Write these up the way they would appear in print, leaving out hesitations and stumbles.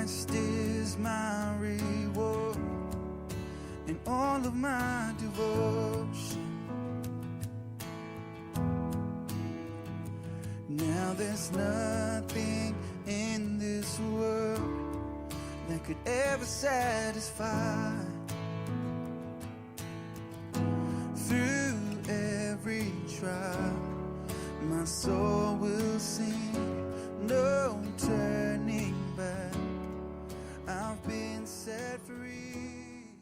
Christ is my reward and all of my devotion. Now there's nothing in this world that could ever satisfy. Through every trial, my soul will sing, no turning back. I've been set free.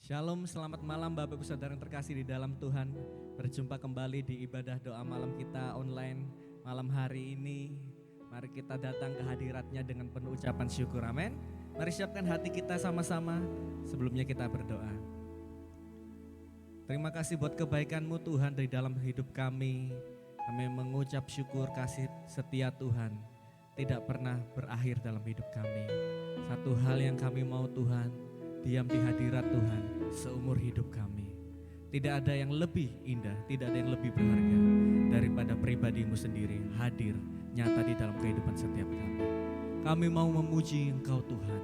Shalom, selamat malam Bapak Ibu Saudara yang terkasih di dalam Tuhan. Berjumpa kembali di ibadah doa malam kita online malam hari ini. Mari kita datang ke hadiratnya dengan penuh ucapan syukur, amin. Mari siapkan hati kita sama-sama, sebelumnya kita berdoa. Terima kasih buat kebaikan-Mu Tuhan dari dalam hidup kami. Kami mengucap syukur kasih setia Tuhan tidak pernah berakhir dalam hidup kami. Satu hal yang kami mau Tuhan, diam di hadirat Tuhan seumur hidup kami. Tidak ada yang lebih indah, tidak ada yang lebih berharga daripada pribadi-Mu sendiri hadir nyata di dalam kehidupan setiap kami. Kami mau memuji Engkau Tuhan,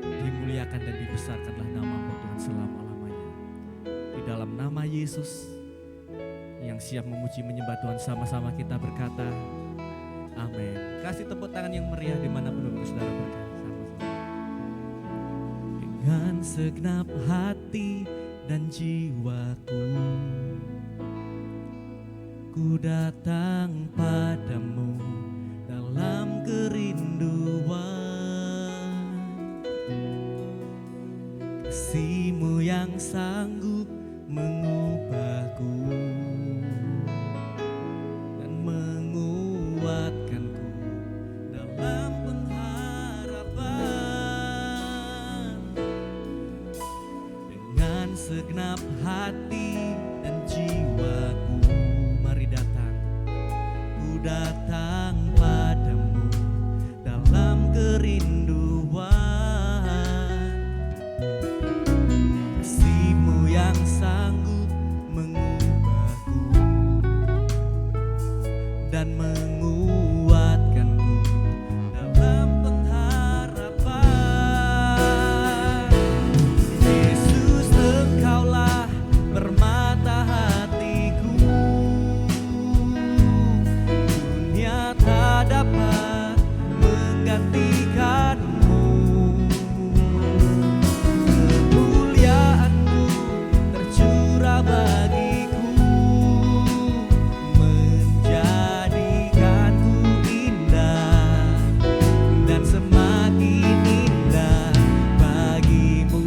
dimuliakan dan dibesarkanlah nama-Mu Tuhan selama-lamanya. Di dalam nama Yesus yang siap memuji menyembah Tuhan, sama-sama kita berkata amin. Kasih tepuk tangan yang meriah dimanapun Bapak Saudara berada sama-sama. Dengan segenap hati dan jiwaku, ku datang padamu dalam kerinduan. Kasih-Mu yang sanggup mengubahku dan menguatkanku dalam pengharapan. Dengan segenap hati dan jiwaku, mari datang. Ku datang padamu dalam kerinduan. Kasih-Mu yang sanggup mengubahku dan menguatkanku dalam pengharapan. Yesus, Engkaulah permata hatiku. Dunia tak dapat menggantikan-Mu. Kemuliaan-Mu tercurah bagiku, menjadikanku indah dan semakin indah bagi-Mu.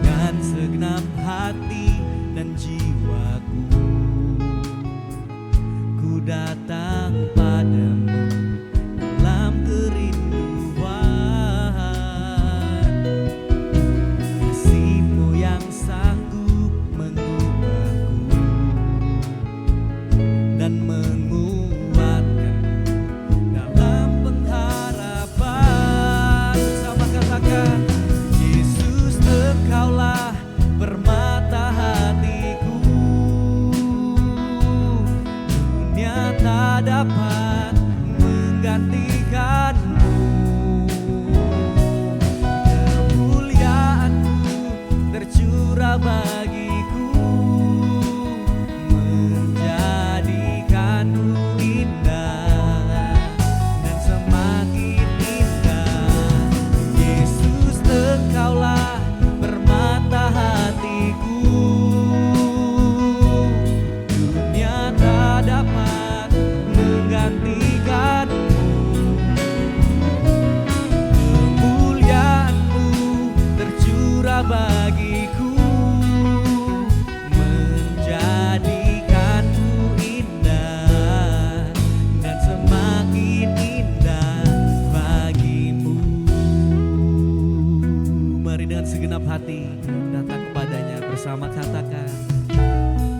Dengan segenap hati dan jiwaku, ku datang padamu dalam kerinduan. Kasih-Mu yang sanggup mengubahku dan menguatkanku dalam pengharapan. Sama katakan, Yesus, Engkaulah permata hatiku. Dunia tak dapat menggantikan-Mu. Kemuliaan-Mu tercurah bagiku, menjadikanku indah dan semakin indah. Yesus, Engkaulah permata hatiku. Dunia tak dapat menggantikan-Mu. Kemuliaan-Mu tercurah bagiku, menjadikanku indah dan semakin indah bagi-Mu. Mari dengan segenap hati datang kepadanya bersama, katakan.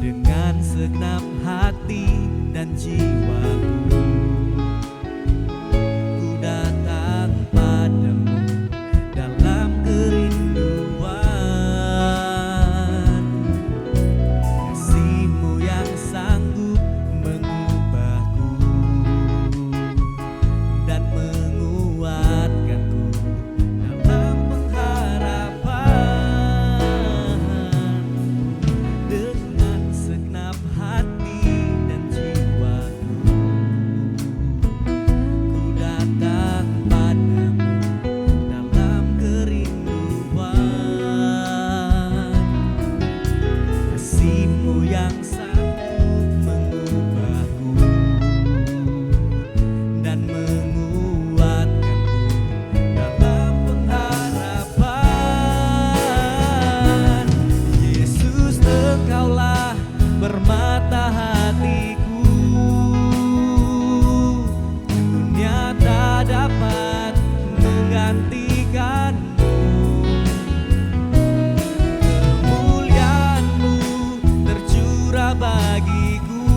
Dengan segenap hati dan jiwaku, ku datang padamu dalam kerinduan. kasih-Mu yang sanggup mengubahku dan menguatkanku dalam pengharapan. Yesus, Engkaulah permata hatiku, dunia tak dapat menggantikanmu. Kemuliaan-Mu tercurah bagiku,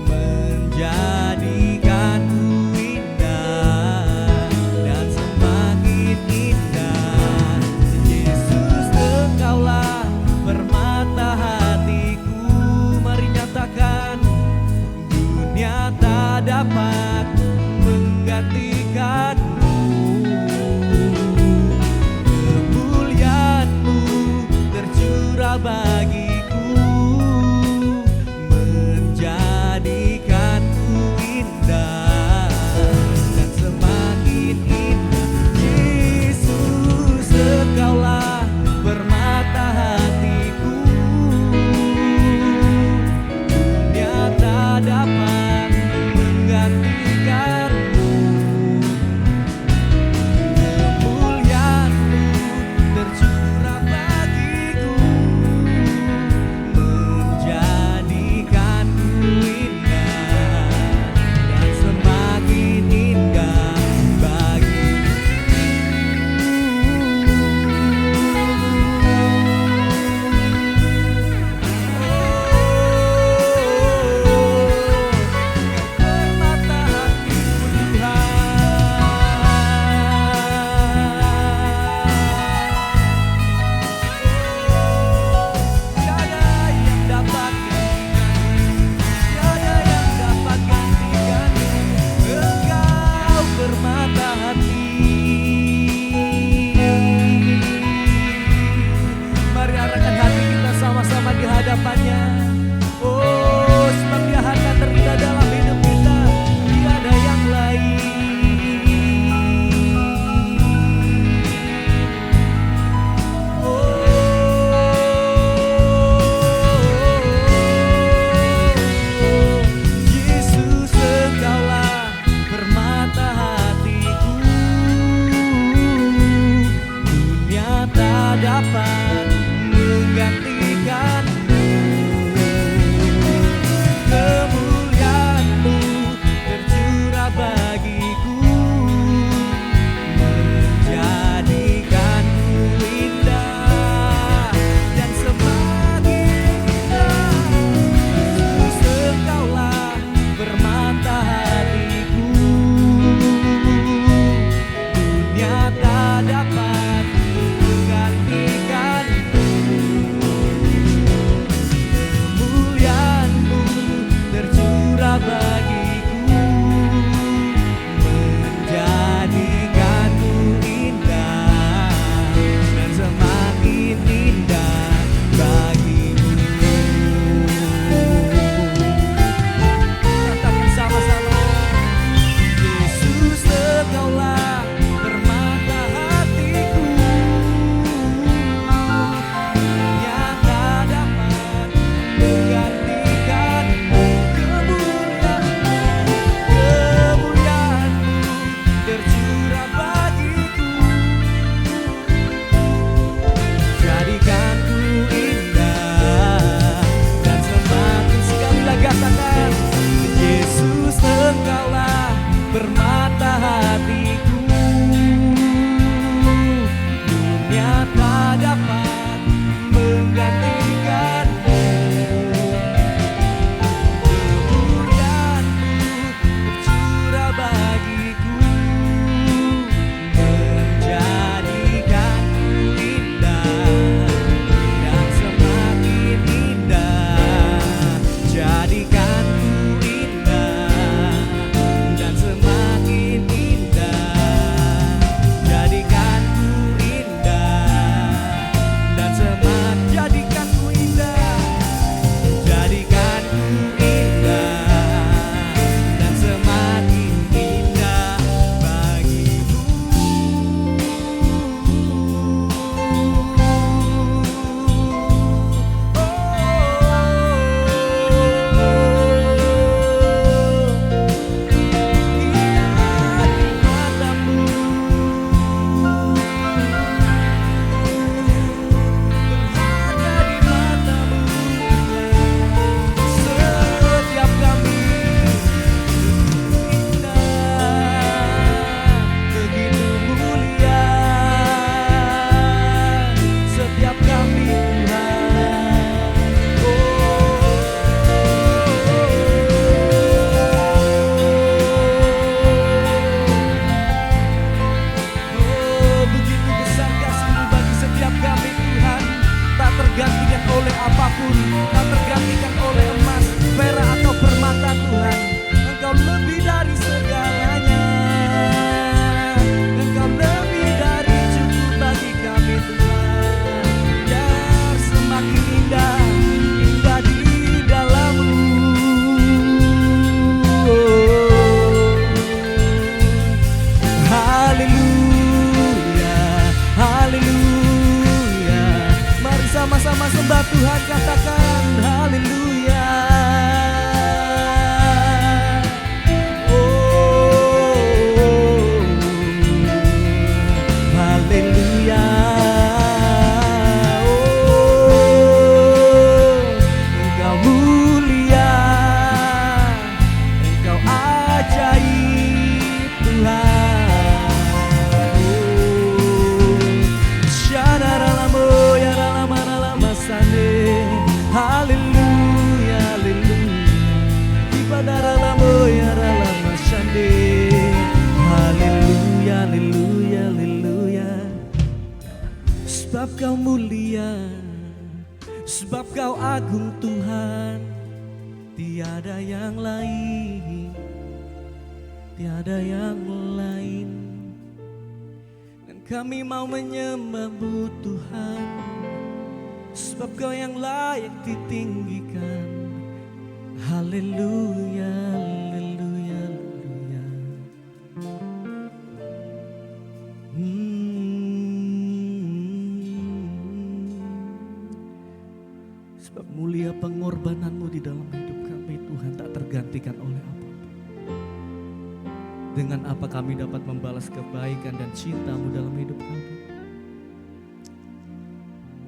menjadikanku indah dan semakin indah. Yesus, Engkaulah permata hatiku. Mari nyatakan, dunia tak dapat menggantikanmu. Kemuliaan-Mu tercurah bagiku, menjadikanku indah dan semakin indah. Yesus, Engkaulah permata hatiku, dunia tak dapat menggantikanmu. Kemuliaan-Mu tercurah bagiku, menjadikanku indah dan semakin indah bagiku. Permata hatiku, Tuhan. Tiada yang dapat gantikan, tiada yang dapat gantikan. Engkau permata hati. Mari arahkan hati kita sama-sama di hadapannya. Oh, sebab Dia hanya terindah dalam hidup kita, tiada yang lain. Yesus, Engkaulah permata hatiku, dunia tak dapat menggantikanmu. apapun, tak tergantikan oleh emas, perak atau permata Tuhan. Engkau lebih dari segalanya. Engkau lebih dari cukup bagi kami Tuhan. Biar semakin indah, indah di dalam-Mu. Haleluya, haleluya. Mari sama-sama sembah Tuhan, katakan haleluya. Oh, haleluya. Oh, Engkau mulia, Engkau ajaib Tuhan. Syadaralamo ya ralama sane. Haleluya, haleluya. Ibadaralamo ya ralama sane. Haleluya, haleluya, haleluya. Sebab Kau mulia, sebab Kau agung Tuhan. Tiada yang lain, tiada yang lain. Dan kami mau menyembah-Mu Tuhan, sebab Kau yang layak ditinggikan. Haleluya, haleluya, haleluya. Sebab mulia pengorbanan-Mu di dalam hidup kami Tuhan, tak tergantikan oleh apapun. Dengan apa kami dapat membalas kebaikan dan cinta-Mu dalam hidup kami?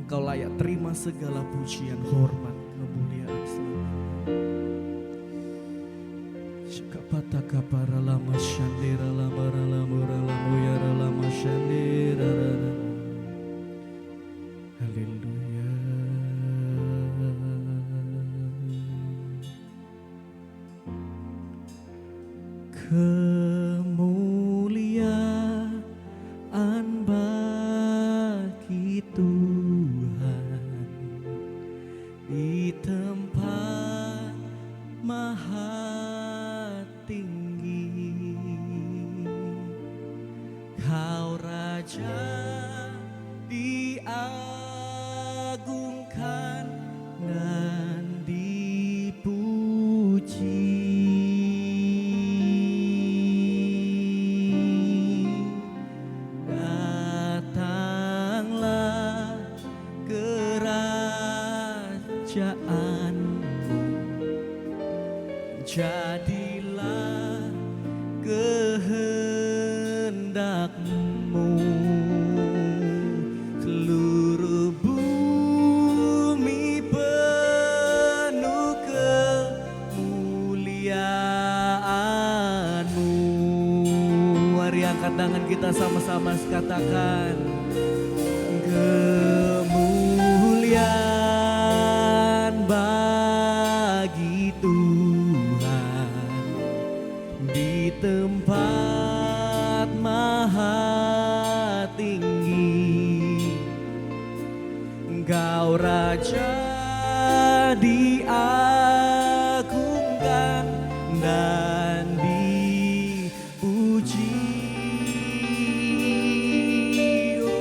Engkau layak terima segala pujian, hormat, kemuliaan selamanya. Shikapata kapara lama shandera lama ralamura lamu yara lama shandera. Haleluya. Kemuliaan bagi Tuhan di tempat maha tinggi. Kau Raja diagungkan dan dipuji. Datanglah kerajaan-Mu, jadilah kehendak-Mu. Seluruh bumi penuh kemuliaan-Mu. Mari angkat tangan kita sama-sama katakan kemuliaan bagi Tuhan di tempat maha tinggi. Engkau Raja diagungkan dan dipuji. Oh,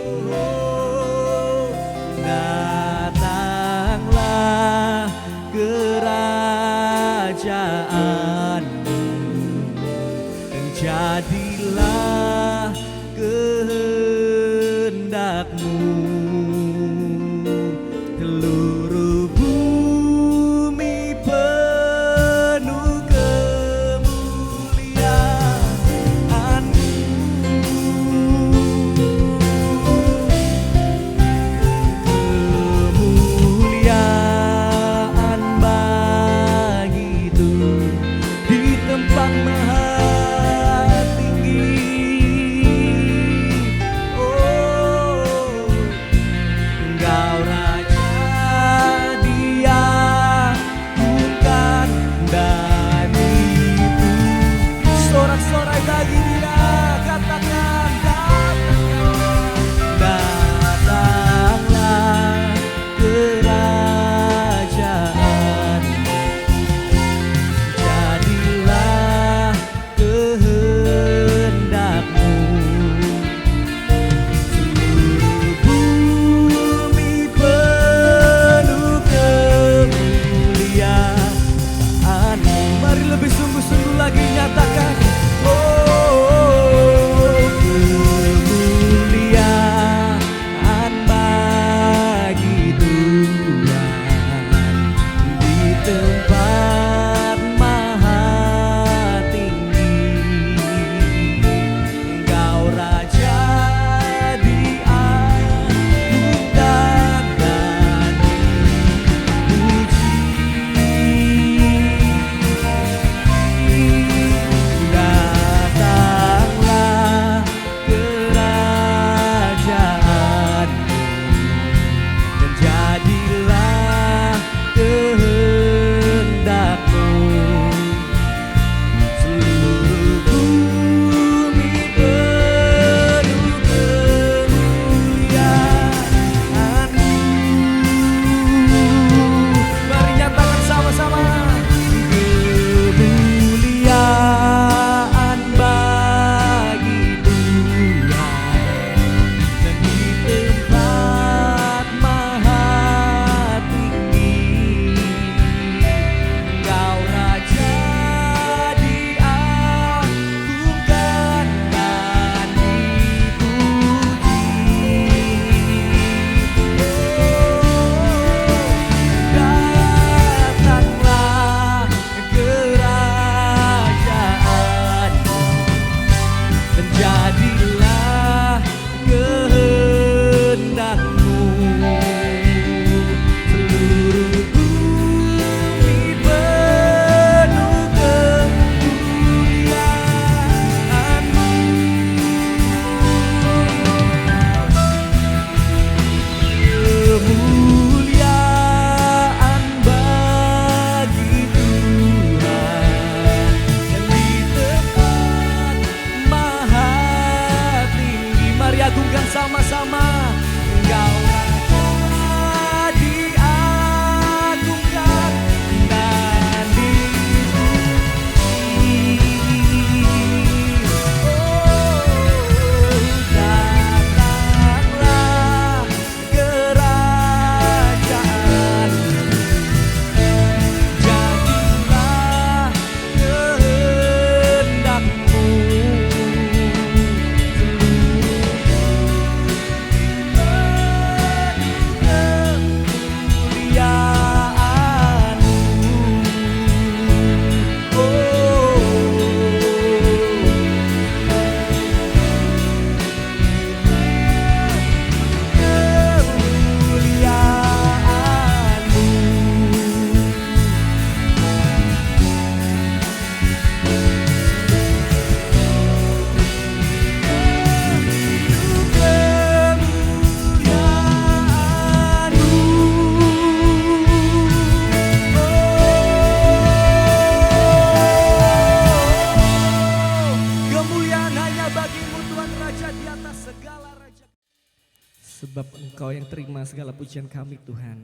Engkau yang terima segala pujian kami Tuhan.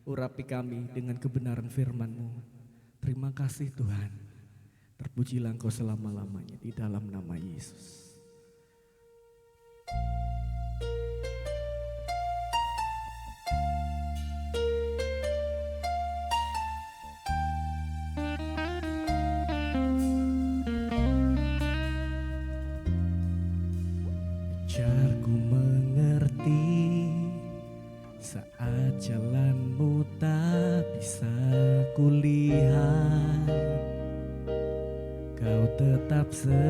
Urapi kami dengan kebenaran firman-Mu. Terima kasih Tuhan. Terpujilah Engkau selama-lamanya di dalam nama Yesus. Ajarku mengerti saat jalanmu tak bisa kulihat, Kau tetap setia.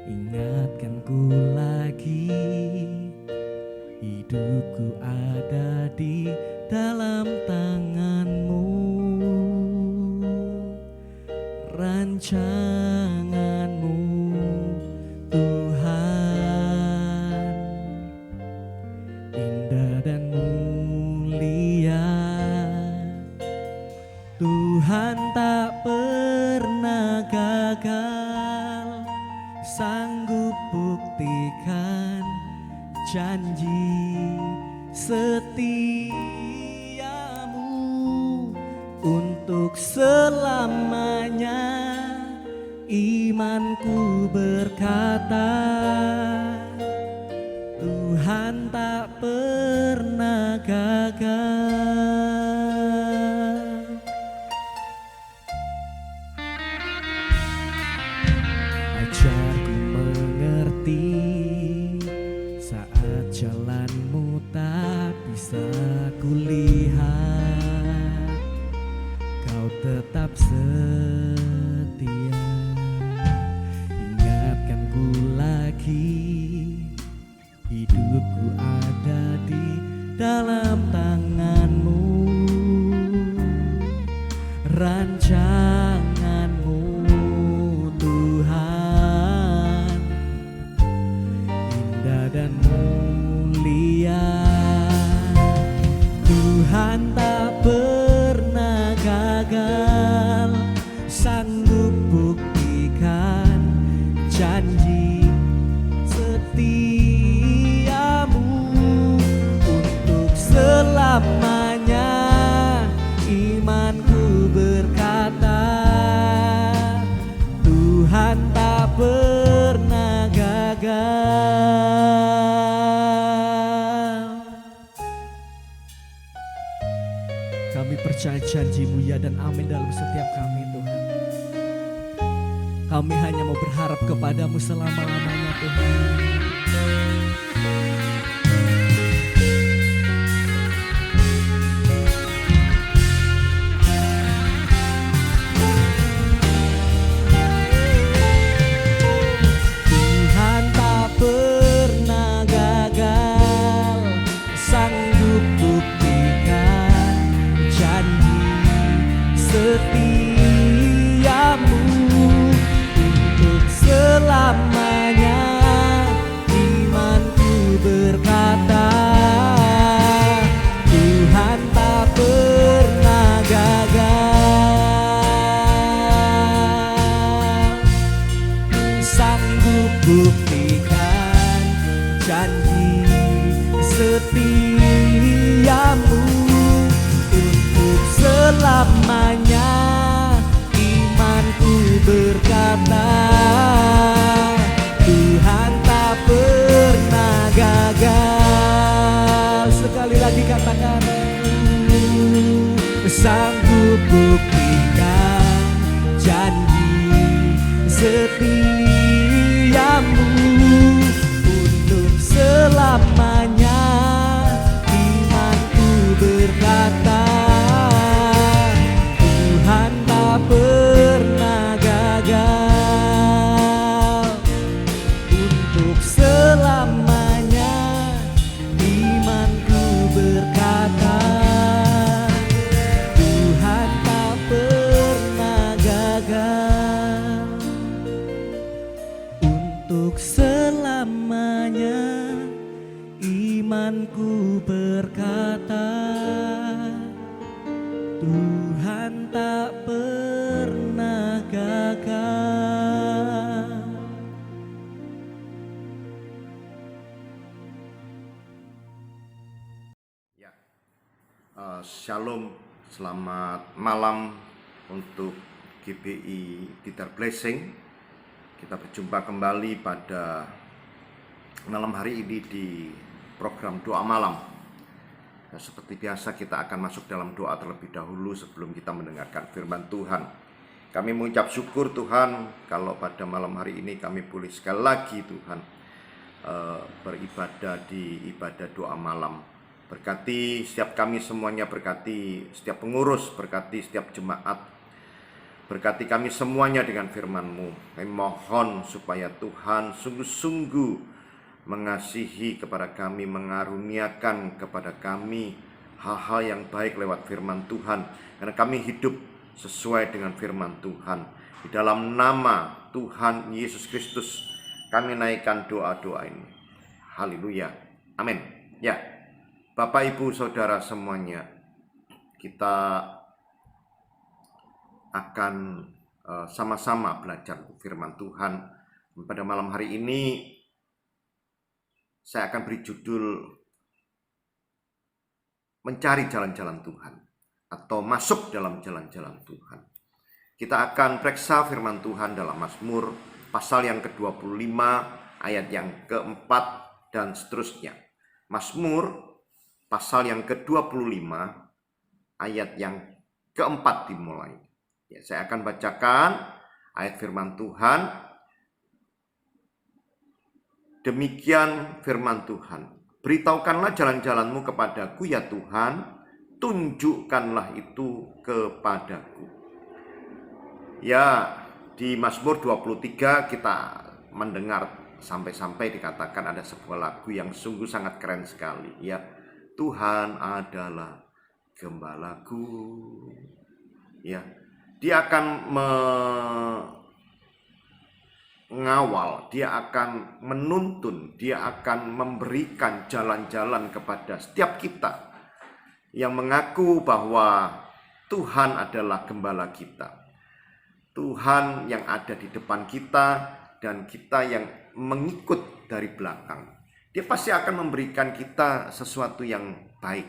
Ingatkanku lagi, hidupku ada di dalam tangan-Mu. Rancangan-Mu Tuhan, indah dan mulia. Tuhan tak pernah gagal, sanggup buktikan janji setiamu untuk selamanya. Imanku berkata, Tuhan tak pernah gagal. Ajarku mengerti saat jalanmu tak bisa kulihat, Kau tetap setia. Ingatkanku lagi, hidupku ada di dalam tangan-Mu. Rancangan-Mu Tuhan, indah dan mulia. Tuhan tak pernah gagal, sanggup buktikan janji setiamu untuk selamanya. Imanku berkata, Tuhan tak pernah gagal. Kami percaya janji-Mu ya dan amin dalam setiap kami Tuhan. Kami hanya mau berharap kepada-Mu selama-lamanya Tuhan. Tuhan tak pernah gagal, sanggup buktikan janji setiamu untuk selamanya. Imanku berkata, Tuhan tak pernah gagal, sanggup buktikan janji setiamu untuk selamanya. Imanku berkata, Tuhan tak pernah gagal. Sekali lagi katakan, sanggup buktikan janji setiamu untuk selamanya. Imanku berkata, Tuhan tak pernah gagal untuk selamanya. Imanku berkata, Tuhan tak pernah gagal untuk selamanya. Shalom, selamat malam untuk GBI Tithar Blessing. Kita berjumpa kembali pada malam hari ini di program doa malam. Nah, seperti biasa kita akan masuk dalam doa terlebih dahulu sebelum kita mendengarkan firman Tuhan. Kami mengucap syukur Tuhan kalau pada malam hari ini kami boleh sekali lagi Tuhan beribadah di ibadah doa malam. Berkati setiap kami semuanya, berkati setiap pengurus, berkati setiap jemaat, berkati kami semuanya dengan firman-Mu. Kami mohon supaya Tuhan sungguh-sungguh mengasihi kepada kami, mengaruniakan kepada kami hal-hal yang baik lewat firman Tuhan. Karena kami hidup sesuai dengan firman Tuhan. Di dalam nama Tuhan Yesus Kristus kami naikkan doa-doa ini. Haleluya. Amin. Ya. Bapak, Ibu, Saudara semuanya, kita akan sama-sama belajar firman Tuhan. Pada malam hari ini, saya akan beri judul Mencari Jalan-Jalan Tuhan atau Masuk dalam Jalan-Jalan Tuhan. Kita akan periksa firman Tuhan dalam Mazmur pasal yang ke-25, ayat yang ke-4, dan seterusnya. Mazmur pasal yang ke-25 ayat yang ke-4 dimulai. Ya, saya akan bacakan ayat firman Tuhan. Demikian firman Tuhan. Beritahukanlah jalan-jalanmu kepadaku ya Tuhan, tunjukkanlah itu kepadaku. Ya, di Mazmur 23 kita mendengar sampai-sampai dikatakan ada sebuah lagu yang sungguh sangat keren sekali. Ya, Tuhan adalah gembalaku. Ya, Dia akan mengawal, Dia akan menuntun, Dia akan memberikan jalan-jalan kepada setiap kita yang mengaku bahwa Tuhan adalah gembala kita. Tuhan yang ada di depan kita dan kita yang mengikut dari belakang. Dia pasti akan memberikan kita sesuatu yang baik,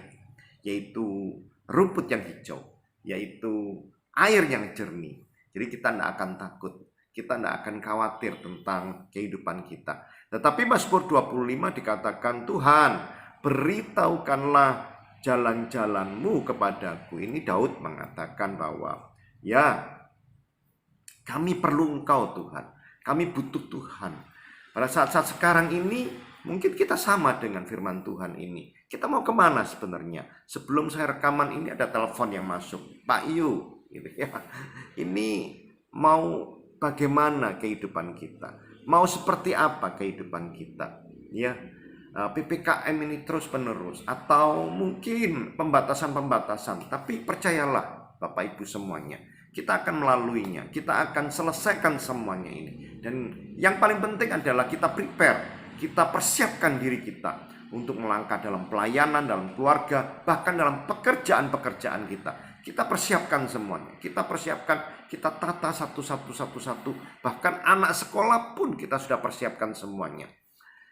yaitu rumput yang hijau, yaitu air yang jernih. Jadi kita tidak akan takut, kita tidak akan khawatir tentang kehidupan kita. Tetapi Mazmur 25 dikatakan, Tuhan, beritahukanlah jalan-jalanmu kepadaku. Ini Daud mengatakan bahwa, ya, kami perlu Engkau Tuhan, kami butuh Tuhan. Pada saat-saat sekarang ini, mungkin kita sama dengan firman Tuhan ini. Kita mau kemana sebenarnya? Sebelum saya rekaman ini ada telepon yang masuk. Pak Yu, gitu ya. Ini mau bagaimana kehidupan kita? Mau seperti apa kehidupan kita? Ya, PPKM ini terus menerus atau mungkin pembatasan-pembatasan. Tapi percayalah Bapak Ibu semuanya, kita akan melaluinya. Kita akan selesaikan semuanya ini. Dan yang paling penting adalah kita prepare. Kita persiapkan diri kita untuk melangkah dalam pelayanan, dalam keluarga, bahkan dalam pekerjaan-pekerjaan kita. Kita persiapkan semuanya. Kita persiapkan, kita tata satu-satu. Bahkan anak sekolah pun kita sudah persiapkan semuanya.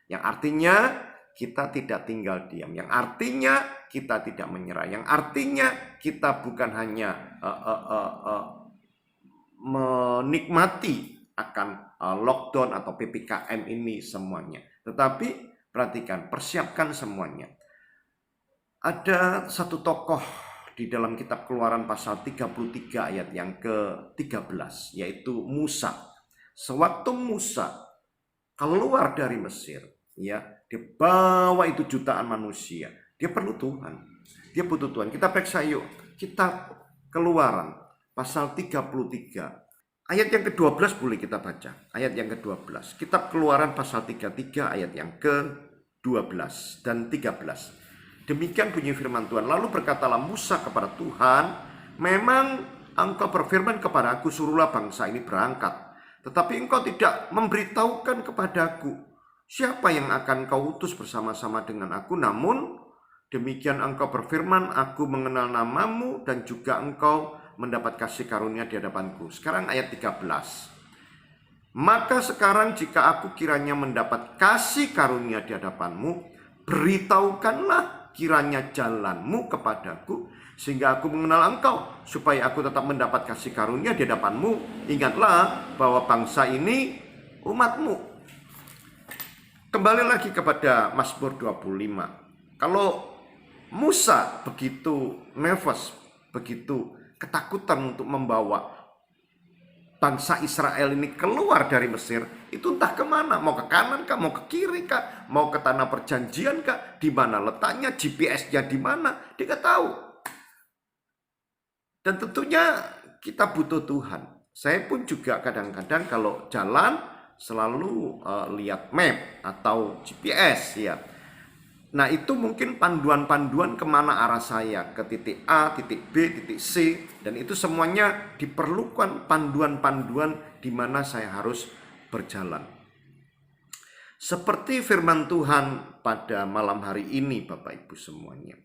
Yang artinya kita tidak tinggal diam. Yang artinya kita tidak menyerah. Yang artinya kita bukan hanya menikmati akan lockdown atau PPKM ini semuanya. Tetapi perhatikan, persiapkan semuanya. Ada satu tokoh di dalam kitab Keluaran pasal 33 ayat yang ke-13, yaitu Musa. Sewaktu Musa keluar dari Mesir, ya, dia bawa itu jutaan manusia. Dia perlu Tuhan. Dia butuh Tuhan. Kita periksa yuk. Kitab Keluaran pasal 33. Ayat yang ke-12 boleh kita baca. Ayat yang ke-12. Kitab Keluaran pasal 33 ayat yang ke-12 dan 13. Demikian bunyi firman Tuhan. Lalu berkatalah Musa kepada Tuhan, memang engkau berfirman kepada aku, suruhlah bangsa ini berangkat. Tetapi engkau tidak memberitahukan kepadaku siapa yang akan kau utus bersama-sama dengan aku. Namun demikian engkau berfirman, aku mengenal namamu dan juga engkau mendapat kasih karunia di hadapanku. Sekarang ayat 13. Maka sekarang jika aku kiranya mendapat kasih karunia di hadapanmu, beritahukanlah kiranya jalanmu kepadaku, sehingga aku mengenal engkau, supaya aku tetap mendapat kasih karunia di hadapanmu. Ingatlah bahwa bangsa ini umatmu. Kembali lagi kepada Mazmur 25. Kalau Musa begitu nervous, begitu ketakutan untuk membawa bangsa Israel ini keluar dari Mesir, itu entah kemana, mau ke kanan kah, mau ke kiri kah, mau ke tanah perjanjian kah, di mana letaknya, GPS-nya di mana, dia nggak tahu. Dan tentunya kita butuh Tuhan. Saya pun juga kadang-kadang kalau jalan selalu lihat map atau GPS ya. Nah itu mungkin panduan-panduan kemana arah saya, ke titik A, titik B, titik C. Dan itu semuanya diperlukan panduan-panduan di mana saya harus berjalan. Seperti firman Tuhan pada malam hari ini Bapak Ibu semuanya.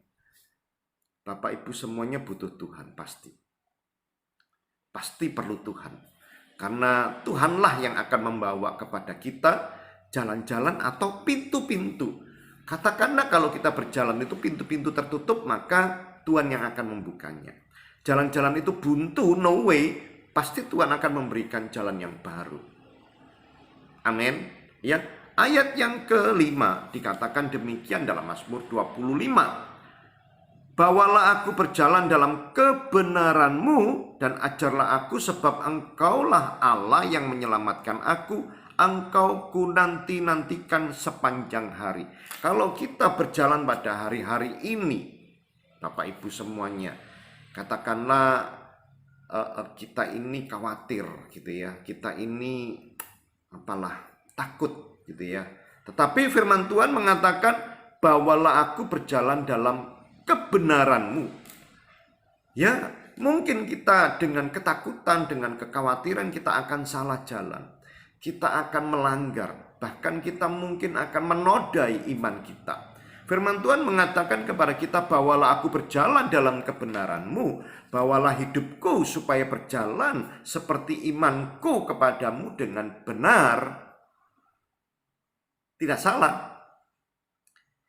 Bapak Ibu semuanya butuh Tuhan pasti. Pasti perlu Tuhan. Karena Tuhanlah yang akan membawa kepada kita jalan-jalan atau pintu-pintu. Katakanlah kalau kita berjalan itu pintu-pintu tertutup, maka Tuhan yang akan membukanya. Jalan-jalan itu buntu, no way, pasti Tuhan akan memberikan jalan yang baru. Amin. Ya, ayat yang kelima dikatakan demikian dalam Mazmur 25. Bawalah aku berjalan dalam kebenaran-Mu dan ajarlah aku, sebab Engkaulah Allah yang menyelamatkan aku. Engkau ku nanti-nantikan sepanjang hari. Kalau kita berjalan pada hari-hari ini, Bapak Ibu semuanya, katakanlah kita ini khawatir gitu ya, kita ini takut gitu ya. Tetapi firman Tuhan mengatakan, bawalah aku berjalan dalam kebenaran-Mu. Ya, mungkin kita dengan ketakutan, dengan kekhawatiran kita akan salah jalan. Kita akan melanggar, bahkan kita mungkin akan menodai iman kita. Firman Tuhan mengatakan kepada kita, bawalah aku berjalan dalam kebenaran-Mu, bawalah hidupku supaya berjalan seperti imanku kepadamu dengan benar. Tidak salah.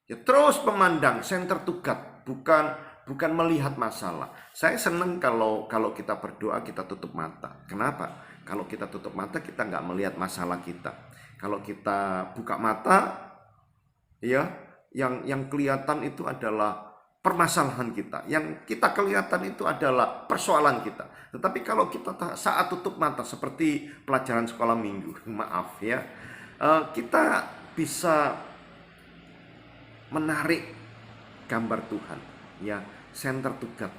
Ya, terus memandang center to God, bukan melihat masalah. Saya senang kalau kita berdoa kita tutup mata. Kenapa? Kalau kita tutup mata kita nggak melihat masalah kita. Kalau kita buka mata, ya yang kelihatan itu adalah permasalahan kita. Yang kita kelihatan itu adalah persoalan kita. Tetapi kalau kita saat tutup mata seperti pelajaran sekolah minggu, maaf ya, kita bisa menarik gambar Tuhan, ya, center to God.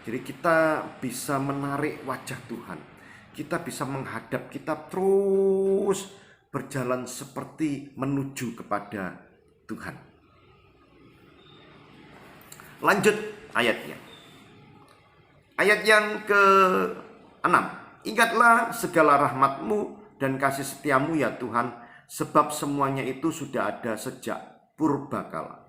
Jadi kita bisa menarik wajah Tuhan. Kita bisa menghadap, kita terus berjalan seperti menuju kepada Tuhan. Lanjut ayatnya. Ayat yang ke-6. Ingatlah segala rahmat-Mu dan kasih setia-Mu ya Tuhan, sebab semuanya itu sudah ada sejak purbakala.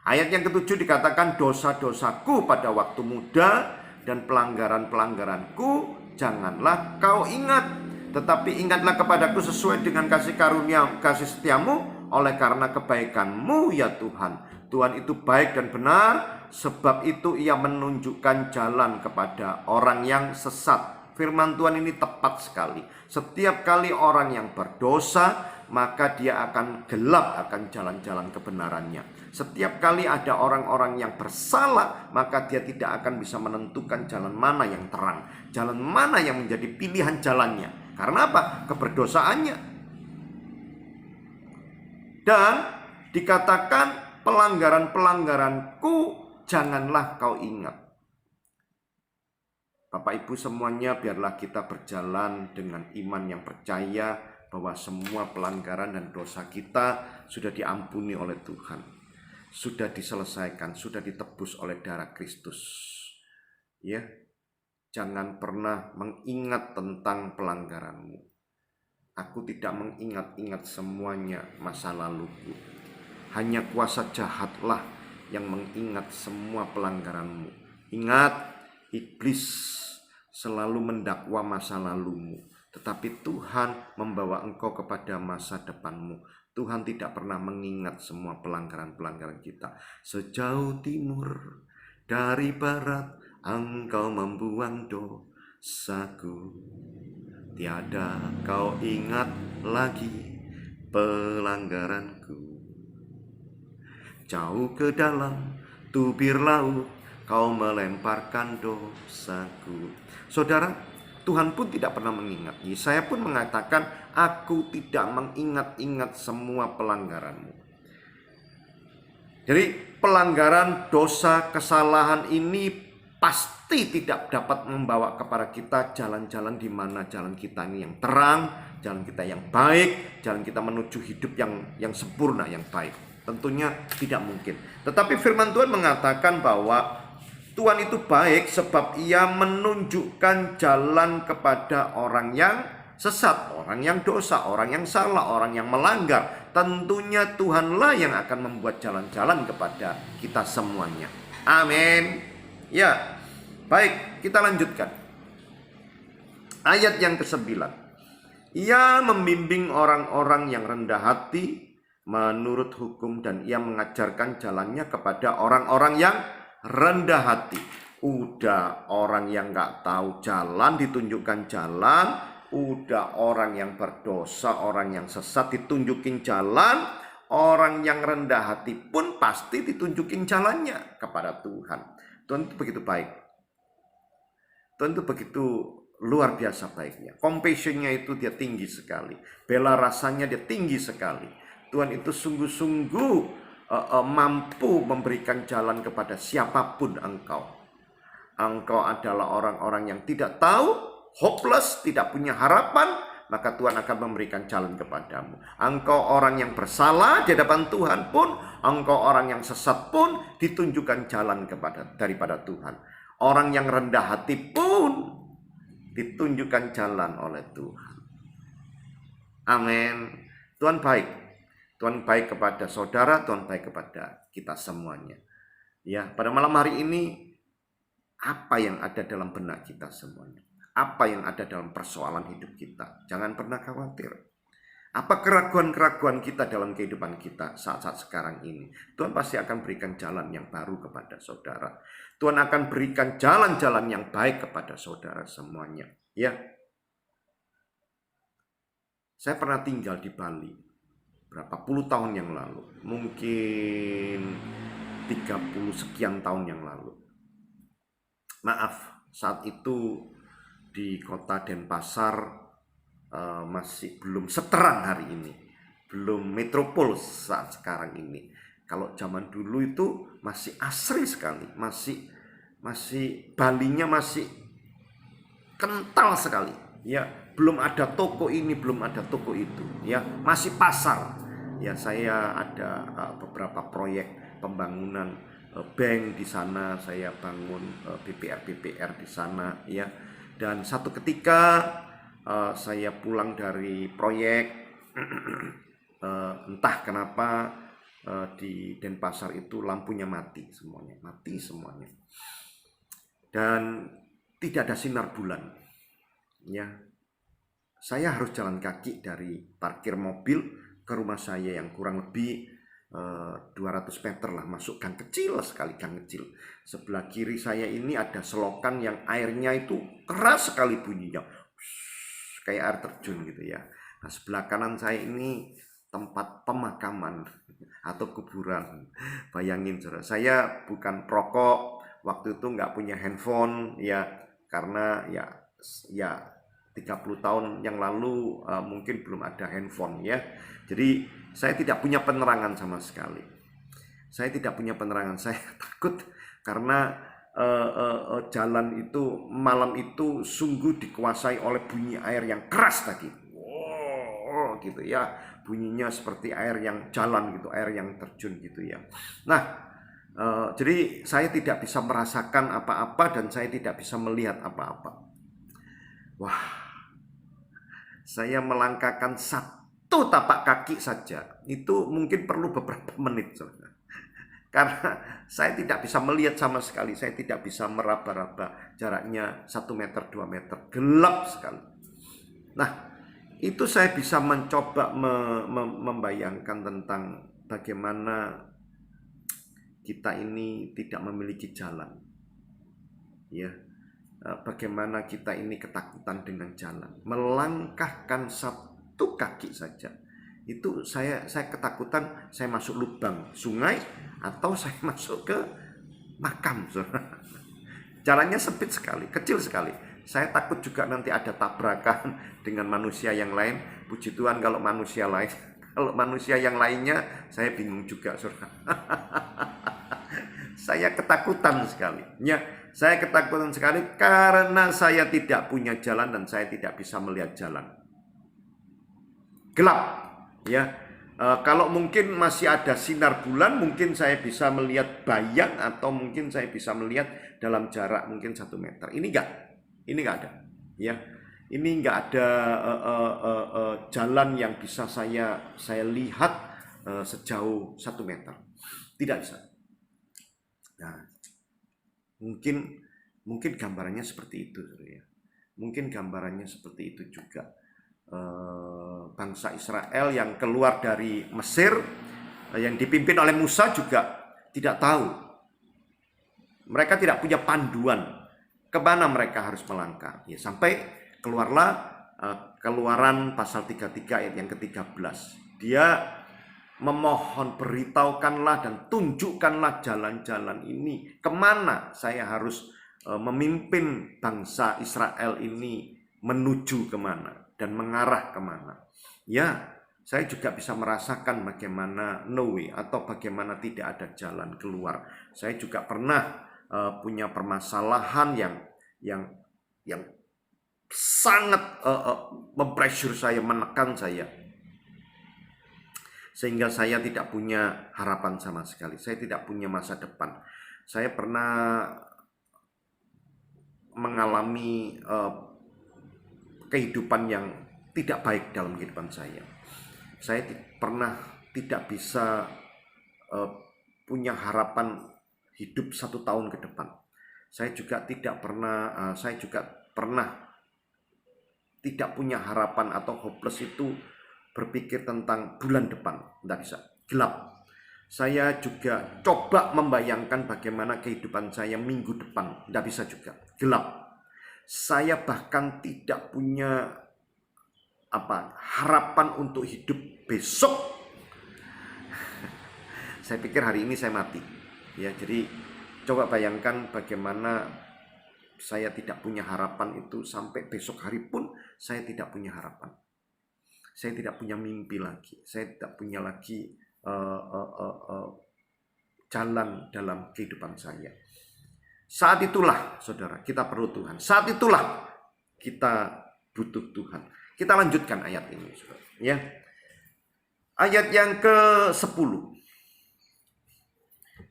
Ayat yang ke-7 dikatakan, dosa-dosaku pada waktu muda dan pelanggaran-pelanggaranku janganlah kau ingat, tetapi ingatlah kepadaku sesuai dengan kasih karunia, kasih setia-Mu, oleh karena kebaikan-Mu ya Tuhan. Tuhan itu baik dan benar, sebab itu Ia menunjukkan jalan kepada orang yang sesat. Firman Tuhan ini tepat sekali. Setiap kali orang yang berdosa, maka dia akan gelap akan jalan-jalan kebenarannya. Setiap kali ada orang-orang yang bersalah, maka dia tidak akan bisa menentukan jalan mana yang terang, jalan mana yang menjadi pilihan jalannya. Karena apa? Keberdosaannya. Dan dikatakan pelanggaran-pelanggaranku janganlah kau ingat. Bapak Ibu semuanya, biarlah kita berjalan dengan iman yang percaya bahwa semua pelanggaran dan dosa kita sudah diampuni oleh Tuhan, sudah diselesaikan, sudah ditebus oleh darah Kristus. Ya, jangan pernah mengingat tentang pelanggaranmu. Aku tidak mengingat-ingat semuanya masa laluku. Hanya kuasa jahatlah yang mengingat semua pelanggaranmu. Ingat, iblis selalu mendakwa masa lalumu, tetapi Tuhan membawa engkau kepada masa depanmu. Tuhan tidak pernah mengingat semua pelanggaran-pelanggaran kita. Sejauh timur dari barat, Engkau membuang dosaku. Tiada kau ingat lagi pelanggaranku. Jauh ke dalam tubir laut, kau melemparkan dosaku. Saudara, Tuhan pun tidak pernah mengingat. Yesaya pun mengatakan, aku tidak mengingat-ingat semua pelanggaranmu. Jadi pelanggaran, dosa, kesalahan ini pasti tidak dapat membawa kepada kita jalan-jalan di mana jalan kita ini yang terang, jalan kita yang baik, jalan kita menuju hidup yang sempurna, yang baik. Tentunya tidak mungkin. Tetapi firman Tuhan mengatakan bahwa Tuhan itu baik sebab Ia menunjukkan jalan kepada orang yang sesat, orang yang dosa, orang yang salah, orang yang melanggar. Tentunya Tuhanlah yang akan membuat jalan-jalan kepada kita semuanya. Amin. Ya, baik, kita lanjutkan. Ayat yang ke-9. Ia membimbing orang-orang yang rendah hati menurut hukum, dan Ia mengajarkan jalannya kepada orang-orang yang rendah hati. Udah orang yang gak tahu jalan ditunjukkan jalan, udah orang yang berdosa, orang yang sesat ditunjukin jalan, orang yang rendah hati pun pasti ditunjukin jalannya kepada Tuhan. Tuhan itu begitu baik. Tuhan itu begitu luar biasa baiknya. Compassion-nya itu dia tinggi sekali. Bela rasanya dia tinggi sekali. Tuhan itu sungguh-sungguh mampu memberikan jalan kepada siapapun engkau. Engkau adalah orang-orang yang tidak tahu, hopeless, tidak punya harapan, maka Tuhan akan memberikan jalan kepadamu. Engkau orang yang bersalah di hadapan Tuhan pun, engkau orang yang sesat pun ditunjukkan jalan daripada Tuhan. Orang yang rendah hati pun ditunjukkan jalan oleh Tuhan. Amin. Tuhan baik. Tuhan baik kepada saudara, Tuhan baik kepada kita semuanya. Ya, pada malam hari ini, apa yang ada dalam benak kita semuanya? Apa yang ada dalam persoalan hidup kita? Jangan pernah khawatir. Apa keraguan-keraguan kita dalam kehidupan kita saat-saat sekarang ini? Tuhan pasti akan berikan jalan yang baru kepada saudara. Tuhan akan berikan jalan-jalan yang baik kepada saudara semuanya. Ya, saya pernah tinggal di Bali berapa puluh tahun yang lalu, mungkin 30 sekian tahun yang lalu. Maaf, saat itu di kota Denpasar masih belum seterang hari ini, belum metropol saat sekarang ini. Kalau zaman dulu itu masih asri sekali, masih Balinya masih kental sekali, ya. Belum ada toko ini, belum ada toko itu, ya, masih pasar. Ya, saya ada beberapa proyek pembangunan bank di sana, saya bangun BPR di sana, ya. Dan satu ketika saya pulang dari proyek, entah kenapa di Denpasar itu lampunya mati semuanya, dan tidak ada sinar bulan, ya. Saya harus jalan kaki dari parkir mobil ke rumah saya yang kurang lebih 200 meter lah, masuk gang kecil sekali, gang kecil. Sebelah kiri saya ini ada selokan yang airnya itu keras sekali bunyinya, kayak air terjun gitu ya. Nah, sebelah kanan saya ini tempat pemakaman atau kuburan. Bayangin saudara, saya bukan perokok, waktu itu nggak punya handphone, ya, karena ya 30 tahun yang lalu mungkin belum ada handphone, ya. Jadi saya tidak punya penerangan sama sekali. Saya tidak punya penerangan. Saya takut karena jalan itu malam itu sungguh dikuasai oleh bunyi air yang keras tadi. Wow, gitu ya. Bunyinya seperti air yang jalan gitu, air yang terjun gitu ya. Nah, jadi saya tidak bisa merasakan apa-apa dan saya tidak bisa melihat apa-apa. Wah, saya melangkahkan satu tapak kaki saja, itu mungkin perlu beberapa menit, saudara. Karena saya tidak bisa melihat sama sekali, saya tidak bisa meraba-raba, jaraknya 1 meter, 2 meter, gelap sekali. Nah, itu saya bisa mencoba membayangkan tentang bagaimana kita ini tidak memiliki jalan, ya. Bagaimana kita ini ketakutan dengan jalan, melangkahkan satu kaki saja. Itu saya ketakutan saya masuk lubang sungai atau saya masuk ke makam. Jalannya sempit sekali, kecil sekali. Saya takut juga nanti ada tabrakan dengan manusia yang lain. Puji Tuhan kalau manusia lain. Kalau manusia yang lainnya saya bingung juga, saudara. Saya ketakutan sekali. Ya, saya ketakutan sekali karena saya tidak punya jalan dan saya tidak bisa melihat jalan. Gelap, ya. Kalau mungkin masih ada sinar bulan, mungkin saya bisa melihat bayang atau mungkin saya bisa melihat dalam jarak mungkin 1 meter. Ini enggak ada, ya. Ini enggak ada jalan yang bisa saya lihat sejauh 1 meter. Tidak bisa. Nah, mungkin gambarannya seperti itu, ya. Mungkin gambarannya seperti itu juga. Bangsa Israel yang keluar dari Mesir, yang dipimpin oleh Musa juga tidak tahu. Mereka tidak punya panduan kemana mereka harus melangkah. Ya, sampai keluarlah Keluaran pasal 33 ayat yang ke-13. Dia memohon, beritahukanlah dan tunjukkanlah jalan-jalan ini. Kemana saya harus memimpin bangsa Israel ini menuju kemana dan mengarah kemana. Ya, saya juga bisa merasakan bagaimana no way atau bagaimana tidak ada jalan keluar. Saya juga pernah punya permasalahan yang sangat mempressure saya, menekan saya. Sehingga saya tidak punya harapan sama sekali. Saya tidak punya masa depan. Saya pernah mengalami kehidupan yang tidak baik dalam kehidupan saya. Saya pernah tidak bisa punya harapan hidup 1 tahun ke depan. Saya juga pernah tidak punya harapan atau hopeless itu berpikir tentang bulan depan, tidak bisa, gelap. Saya juga coba membayangkan bagaimana kehidupan saya minggu depan, tidak bisa juga, gelap. Saya bahkan tidak punya harapan untuk hidup besok. Saya pikir hari ini saya mati. Ya, jadi coba bayangkan bagaimana saya tidak punya harapan itu sampai besok hari pun saya tidak punya harapan. Saya tidak punya mimpi lagi. Saya tidak punya lagi jalan dalam kehidupan saya. Saat itulah, saudara, kita perlu Tuhan. Saat itulah kita butuh Tuhan. Kita lanjutkan ayat ini, saudara. Ya. Ayat yang ke-10.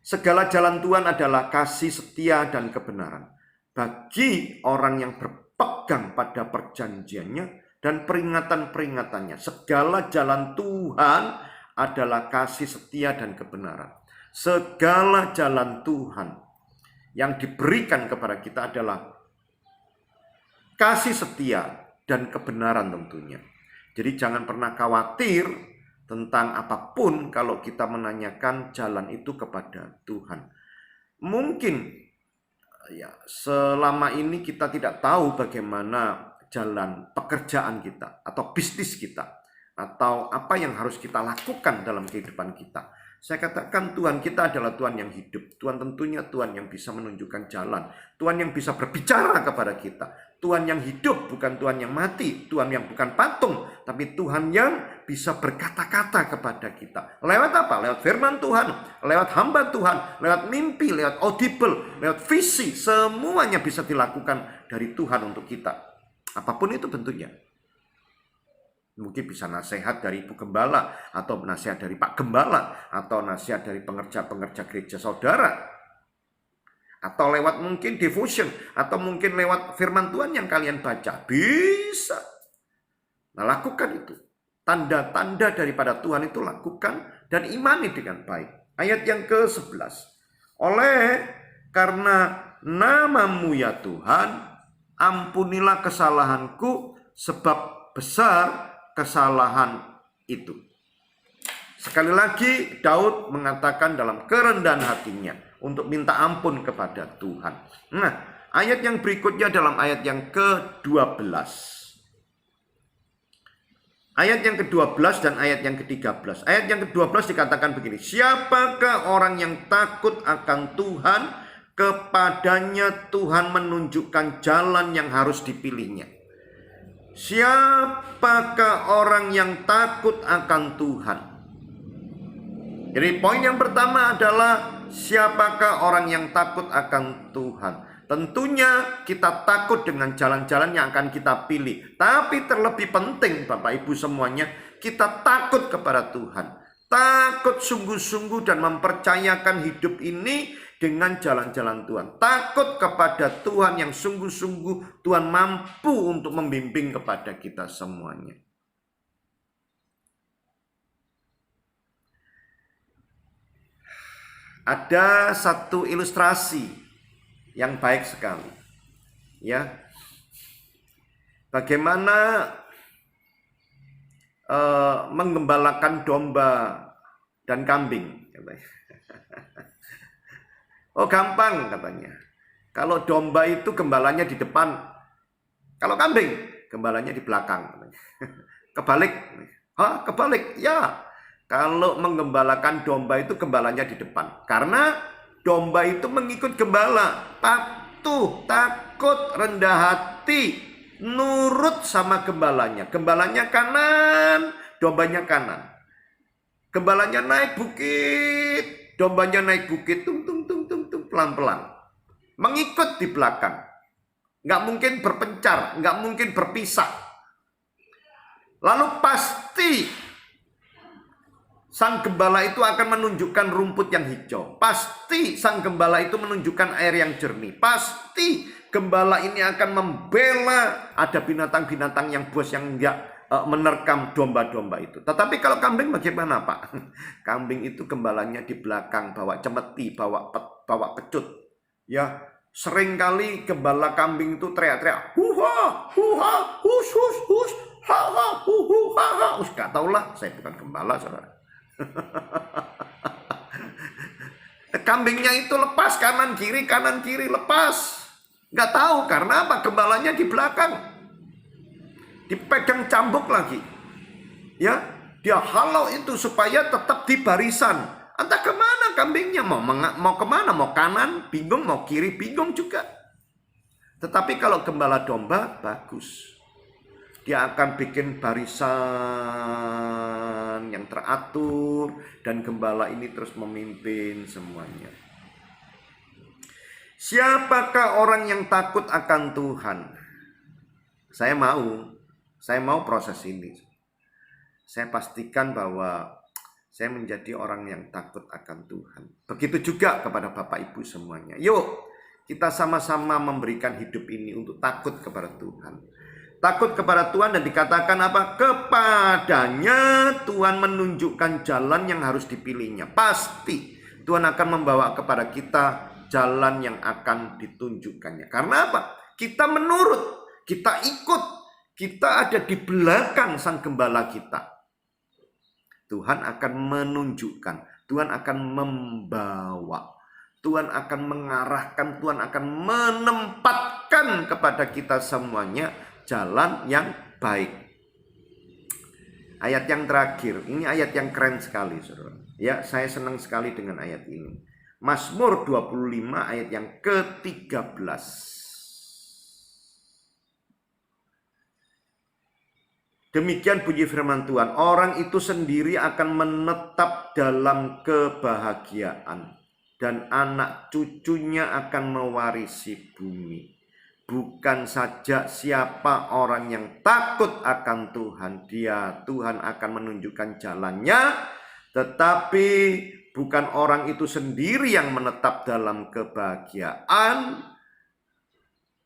Segala jalan Tuhan adalah kasih, setia, dan kebenaran bagi orang yang berpegang pada perjanjiannya dan peringatan-peringatannya. Segala jalan Tuhan adalah kasih, setia, dan kebenaran. Segala jalan Tuhan yang diberikan kepada kita adalah kasih, setia, dan kebenaran tentunya. Jadi jangan pernah khawatir tentang apapun kalau kita menanyakan jalan itu kepada Tuhan. Mungkin ya selama ini kita tidak tahu bagaimana jalan pekerjaan kita atau bisnis kita atau apa yang harus kita lakukan dalam kehidupan kita. Saya katakan Tuhan kita adalah Tuhan yang hidup. Tuhan tentunya Tuhan yang bisa menunjukkan jalan. Tuhan yang bisa berbicara kepada kita. Tuhan yang hidup, bukan Tuhan yang mati. Tuhan yang bukan patung, tapi Tuhan yang bisa berkata-kata kepada kita. Lewat apa? Lewat firman Tuhan, lewat hamba Tuhan, lewat mimpi, lewat audible, lewat visi. Semuanya bisa dilakukan dari Tuhan untuk kita. Apapun itu bentuknya. Mungkin bisa nasihat dari Ibu Gembala, atau nasihat dari Pak Gembala, atau nasihat dari pengerja-pengerja gereja saudara, atau lewat mungkin devotion, atau mungkin lewat firman Tuhan yang kalian baca. Bisa. Nah, lakukan itu. Tanda-tanda daripada Tuhan itu lakukan dan imani dengan baik. Ayat yang ke-11. Oleh karena nama-Mu ya Tuhan, ampunilah kesalahanku, sebab besar kesalahan itu. Sekali lagi Daud mengatakan dalam kerendahan hatinya untuk minta ampun kepada Tuhan. Nah, ayat yang berikutnya dalam ayat yang ke-12. Ayat yang ke-12 dan ayat yang ke-13. Ayat yang ke-12 dikatakan begini. Siapakah orang yang takut akan Tuhan? Kepadanya Tuhan menunjukkan jalan yang harus dipilihnya. Siapakah orang yang takut akan Tuhan? Jadi poin yang pertama adalah siapakah orang yang takut akan Tuhan? Tentunya kita takut dengan jalan-jalan yang akan kita pilih. Tapi terlebih penting Bapak Ibu semuanya, kita takut kepada Tuhan. Takut sungguh-sungguh dan mempercayakan hidup ini dengan jalan-jalan Tuhan. Takut kepada Tuhan yang sungguh-sungguh Tuhan mampu untuk membimbing kepada kita semuanya. Ada satu ilustrasi yang baik sekali, ya. Bagaimana menggembalakan domba dan kambing, katanya. Oh, gampang katanya. Kalau domba itu gembalanya di depan, kalau kambing gembalanya di belakang, katanya. Kebalik. Hah, kebalik? Ya. Kalau menggembalakan domba itu gembalanya di depan. Karena domba itu mengikut gembala, patuh, takut, rendah hati, nurut sama gembalanya. Gembalanya kanan, dombanya kanan. Gembalanya naik bukit, dombanya naik bukit, tung tung tung tung tung, pelan-pelan. Mengikut di belakang. Nggak mungkin berpencar, nggak mungkin berpisah. Lalu pasti sang gembala itu akan menunjukkan rumput yang hijau. Pasti sang gembala itu menunjukkan air yang jernih. Pasti gembala ini akan membela ada binatang-binatang yang buas yang enggak menerkam domba-domba itu. Tetapi kalau kambing bagaimana, Pak? Kambing itu gembalanya di belakang, bawa cemeti, bawa pecut. Ya, seringkali gembala kambing itu teriak-teriak, "Huha, huha, hus hus hus, ha ha hu hu ha ha." Enggak tahulah, saya bukan gembala, Saudara. Kambingnya itu lepas kanan kiri lepas. Nggak tahu karena apa, gembalanya di belakang, dipegang cambuk lagi, ya, dia halau itu supaya tetap di barisan. Entah kemana kambingnya, mau kemana, mau kanan bingung, mau kiri bingung juga. Tetapi kalau gembala domba bagus, dia akan bikin barisan yang teratur dan gembala ini terus memimpin semuanya. Siapakah orang yang takut akan Tuhan? Saya mau proses ini. Saya pastikan bahwa saya menjadi orang yang takut akan Tuhan. Begitu juga kepada Bapak Ibu semuanya. Yuk, kita sama-sama memberikan hidup ini untuk takut kepada Tuhan. Takut kepada Tuhan dan dikatakan apa? Kepadanya Tuhan menunjukkan jalan yang harus dipilihnya. Pasti Tuhan akan membawa kepada kita jalan yang akan ditunjukkannya. Karena apa? Kita menurut, kita ikut, kita ada di belakang sang gembala kita. Tuhan akan menunjukkan, Tuhan akan membawa, Tuhan akan mengarahkan, Tuhan akan menempatkan kepada kita semuanya jalan yang baik. Ayat yang terakhir, ini ayat yang keren sekali, Saudara. Ya, saya senang sekali dengan ayat ini. Mazmur 25 ayat yang ke-13. Demikian bunyi firman Tuhan, orang itu sendiri akan menetap dalam kebahagiaan dan anak cucunya akan mewarisi bumi. Bukan saja siapa orang yang takut akan Tuhan, Tuhan akan menunjukkan jalannya, tetapi bukan orang itu sendiri yang menetap dalam kebahagiaan.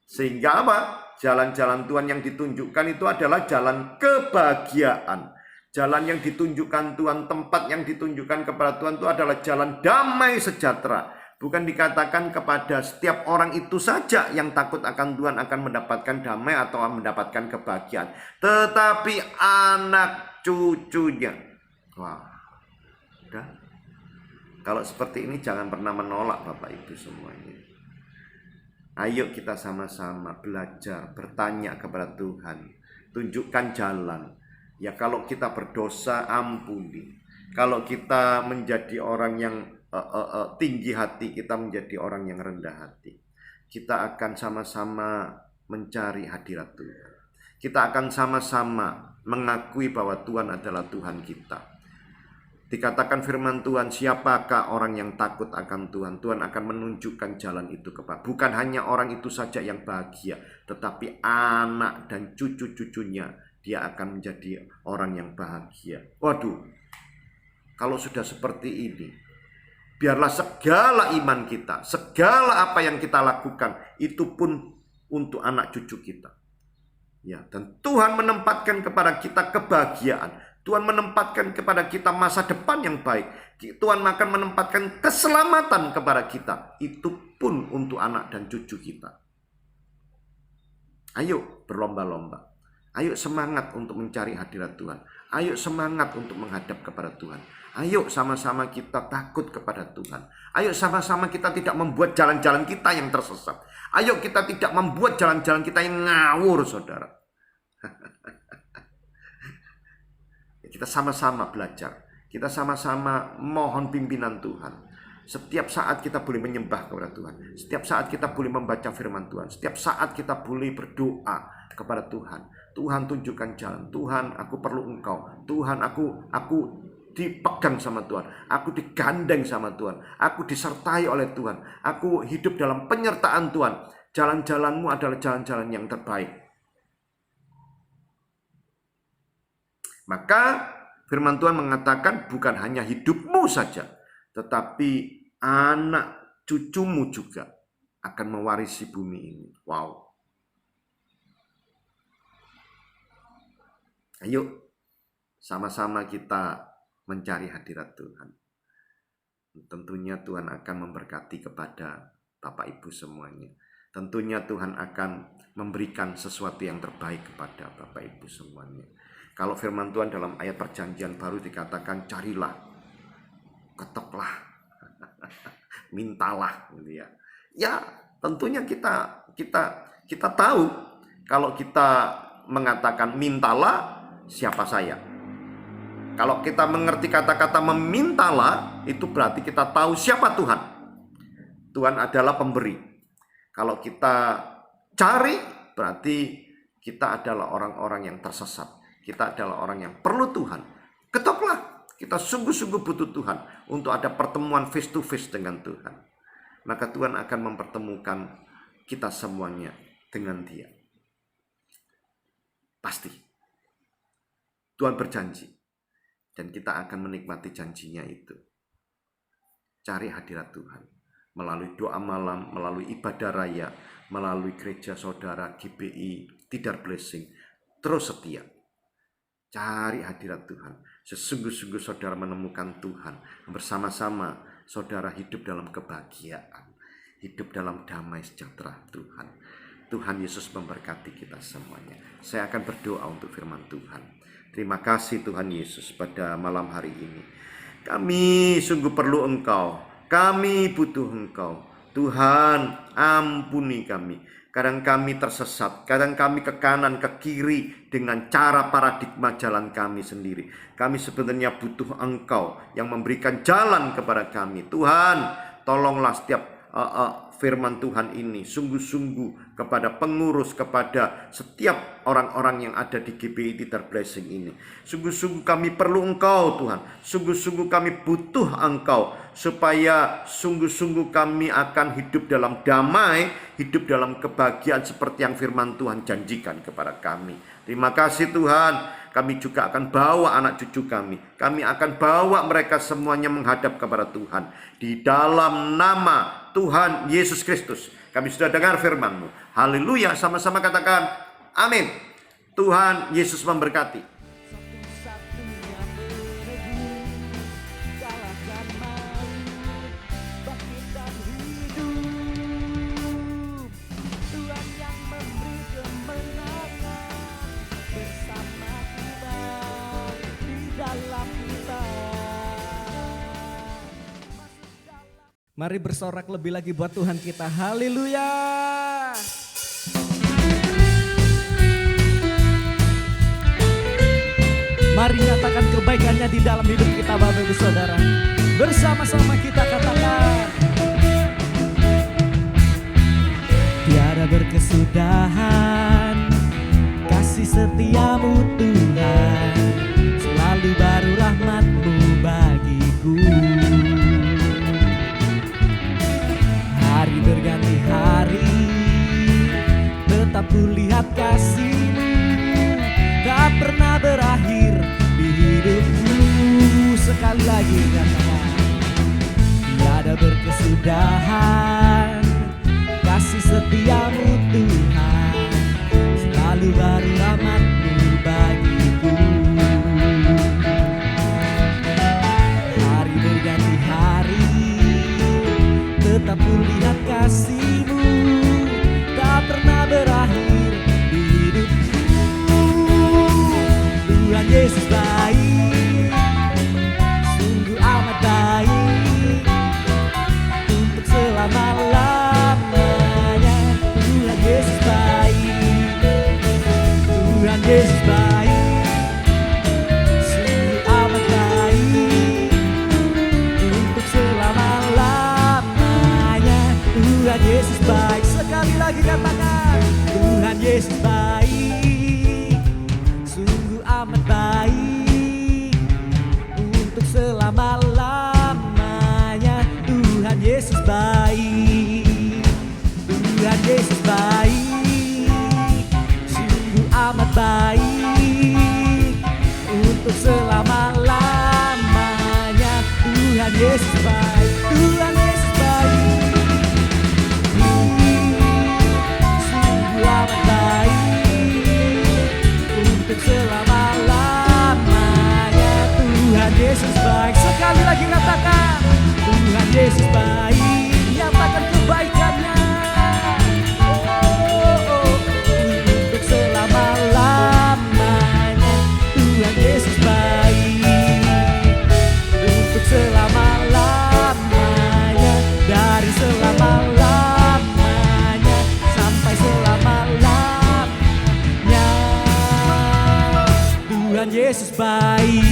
Sehingga apa? Jalan-jalan Tuhan yang ditunjukkan itu adalah jalan kebahagiaan. Jalan yang ditunjukkan Tuhan, tempat yang ditunjukkan kepada Tuhan itu adalah jalan damai sejahtera. Bukan dikatakan kepada setiap orang itu saja yang takut akan Tuhan akan mendapatkan damai atau mendapatkan kebahagiaan. Tetapi anak cucunya. Wah, udah. Kalau seperti ini jangan pernah menolak Bapak Ibu semuanya. Ayo kita sama-sama belajar, bertanya kepada Tuhan. Tunjukkan jalan. Ya kalau kita berdosa, ampuni. Kalau kita menjadi orang yang tinggi hati, kita menjadi orang yang rendah hati. Kita akan sama-sama mencari hadirat Tuhan. Kita akan sama-sama mengakui bahwa Tuhan adalah Tuhan kita. Dikatakan firman Tuhan, siapakah orang yang takut akan Tuhan? Tuhan akan menunjukkan jalan itu kepada. Bukan hanya orang itu saja yang bahagia, tetapi anak dan cucu-cucunya dia akan menjadi orang yang bahagia. Waduh, kalau sudah seperti ini, biarlah segala iman kita, segala apa yang kita lakukan, itu pun untuk anak cucu kita. Ya, dan Tuhan menempatkan kepada kita kebahagiaan. Tuhan menempatkan kepada kita masa depan yang baik. Tuhan akan menempatkan keselamatan kepada kita. Itu pun untuk anak dan cucu kita. Ayo berlomba-lomba. Ayo semangat untuk mencari hadirat Tuhan. Ayo semangat untuk menghadap kepada Tuhan. Ayo sama-sama kita takut kepada Tuhan. Ayo sama-sama kita tidak membuat jalan-jalan kita yang tersesat. Ayo kita tidak membuat jalan-jalan kita yang ngawur, saudara. Kita sama-sama belajar. Kita sama-sama mohon pimpinan Tuhan. Setiap saat kita boleh menyembah kepada Tuhan. Setiap saat kita boleh membaca firman Tuhan. Setiap saat kita boleh berdoa kepada Tuhan. Tuhan tunjukkan jalan. Tuhan, aku perlu Engkau. Tuhan, aku dipegang sama Tuhan. Aku digandeng sama Tuhan. Aku disertai oleh Tuhan. Aku hidup dalam penyertaan Tuhan. Jalan-jalanmu adalah jalan-jalan yang terbaik. Maka firman Tuhan mengatakan bukan hanya hidupmu saja, tetapi anak cucumu juga akan mewarisi bumi ini. Wow. Ayo sama-sama kita mencari hadirat Tuhan. Tentunya Tuhan akan memberkati kepada Bapak Ibu semuanya. Tentunya Tuhan akan memberikan sesuatu yang terbaik kepada Bapak Ibu semuanya. Kalau firman Tuhan dalam ayat perjanjian baru dikatakan carilah, ketoklah, mintalah, gitu ya. Ya, tentunya kita tahu kalau kita mengatakan mintalah, siapa saya? Kalau kita mengerti kata-kata memintalah, itu berarti kita tahu siapa Tuhan. Tuhan adalah pemberi. Kalau kita cari, berarti kita adalah orang-orang yang tersesat. Kita adalah orang yang perlu Tuhan. Ketoklah, kita sungguh-sungguh butuh Tuhan untuk ada pertemuan face to face dengan Tuhan. Maka Tuhan akan mempertemukan kita semuanya dengan Dia. Pasti. Tuhan berjanji. Dan kita akan menikmati janjinya itu. Cari hadirat Tuhan. Melalui doa malam, melalui ibadah raya, melalui gereja saudara, GBI, Tidar Blessing. Terus setia. Cari hadirat Tuhan. Sesungguh-sungguh saudara menemukan Tuhan. Bersama-sama saudara hidup dalam kebahagiaan. Hidup dalam damai sejahtera Tuhan. Tuhan Yesus memberkati kita semuanya. Saya akan berdoa untuk firman Tuhan. Terima kasih Tuhan Yesus pada malam hari ini. Kami sungguh perlu Engkau. Kami butuh Engkau. Tuhan, ampuni kami. Kadang kami tersesat, kadang kami ke kanan, ke kiri dengan cara paradigma jalan kami sendiri. Kami sebenarnya butuh Engkau yang memberikan jalan kepada kami. Tuhan, tolonglah setiap firman Tuhan ini sungguh-sungguh kepada pengurus, kepada setiap orang-orang yang ada di GBI Tidar Blessing ini. Sungguh-sungguh kami perlu Engkau Tuhan. Sungguh-sungguh kami butuh Engkau supaya sungguh-sungguh kami akan hidup dalam damai, hidup dalam kebahagiaan seperti yang firman Tuhan janjikan kepada kami. Terima kasih Tuhan. Kami juga akan bawa anak cucu kami. Kami akan bawa mereka semuanya menghadap kepada Tuhan. Di dalam nama Tuhan Yesus Kristus. Kami sudah dengar firman-Mu. Haleluya. Sama-sama katakan amin. Tuhan Yesus memberkati. Satu-satunya menebus, kalahkan maut, bangkitkan Mari bersorak lebih lagi buat Tuhan kita. Haleluya. Mari nyatakan kebaikannya di dalam hidup kita Bapak Ibu Saudara. Bersama-sama kita katakan. Tiada berkesudahan kasih setiamu Tuhan, selalu baru rahmat-Mu bagiku. Hari berganti hari, tetap kulihat kasih-Mu, tak pernah berakhir di hidupku. Sekali lagi katakan, tiada berkesudahan kasih setiamu Tuhan, selalu baru rahmat-Mu bagiku. Hari berganti hari, tetap kulihat kasih-Mu, tak pernah berakhir di hidupku. Tuhan Yesus baik, sungguh amat baik, untuk selama-lamanya. Tuhan Yesus baik, Tuhan Yesus baik, sungguh amat baik, untuk selama-lamanya. Tuhan Yesus baik. Sekali lagi katakan, Tuhan Yesus baik, sungguh amat baik, untuk selama-lamanya. Tuhan Yesus baik, Tuhan Yesus baik, sungguh amat baik, untuk selama-lamanya. Tuhan Yesus baik, Tuhan Yesus baik, sungguh amat baik, untuk selama-lamanya. Tuhan Yesus baik. Sekali lagi katakan, Tuhan Yesus baik, nyatakan kebaikannya. Untuk selama-lamanya. Tuhan Yesus baik, untuk selama-lamanya. Dari selama-lamanya sampai selama-lamanya. Tuhan Yesus baik.